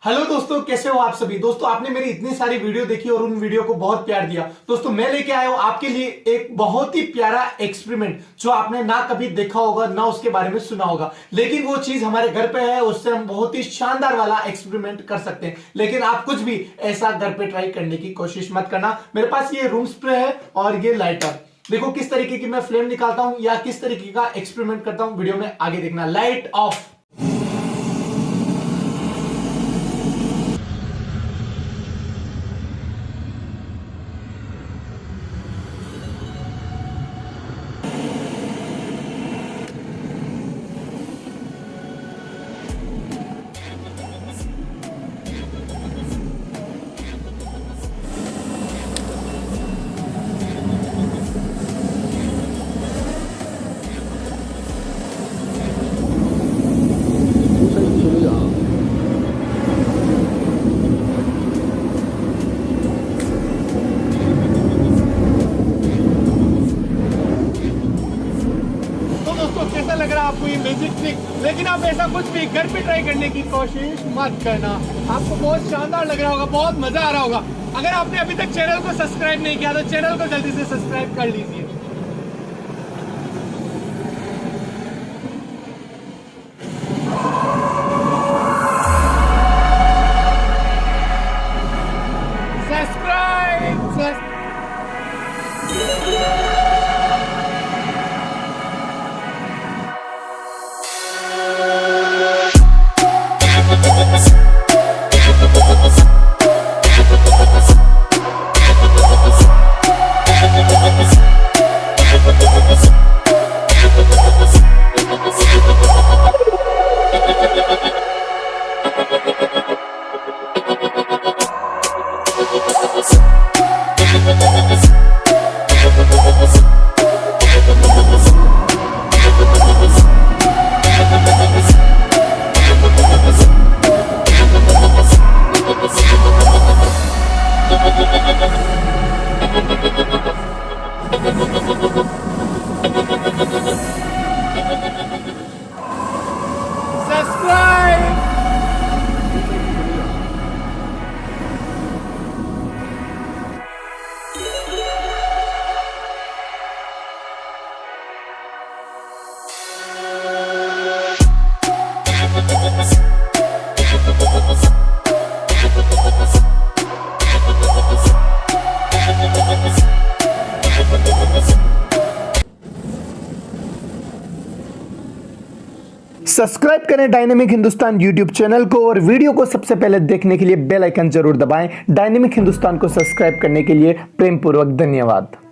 Hello दोस्तों, कैसे हो आप सभी। दोस्तों आपने मेरी इतनी सारी वीडियो देखी और उन वीडियो को बहुत प्यार दिया। दोस्तों मैं लेके आया हूं आपके लिए एक बहुत ही प्यारा एक्सपेरिमेंट जो आपने ना कभी देखा होगा ना उसके बारे में सुना होगा, लेकिन वो चीज हमारे घर पे है। उससे हम बहुत ही शानदार वाला एक्सपेरिमेंट कर सकते हैं। लेकिन आप कुछ भी ऐसा घर पे ट्राई करने की कोशिश मत करना। मेरे पास ये रूम स्प्रे है और ये लाइटर। देखो किस तरीके की मैं फ्लेम निकालता हूं या किस तरीके का एक्सपेरिमेंट करता हूं, वीडियो में आगे देखना। Light of. कैसा लग रहा है आपको ये मैजिक ट्रिक। लेकिन आप ऐसा कुछ भी घर पे ट्राई करने की कोशिश मत करना। आपको बहुत शानदार लग रहा होगा, बहुत मजा आ रहा होगा। अगर आपने अभी तक चैनल को सब्सक्राइब नहीं किया तो चैनल को जल्दी से सब्सक्राइब कर लीजिए। सब्सक्राइब करें डायनेमिक हिंदुस्तान यूट्यूब चैनल को और वीडियो को सबसे पहले देखने के लिए बेल आइकन जरूर दबाएं। डायनेमिक हिंदुस्तान को सब्सक्राइब करने के लिए प्रेम पूर्वक धन्यवाद।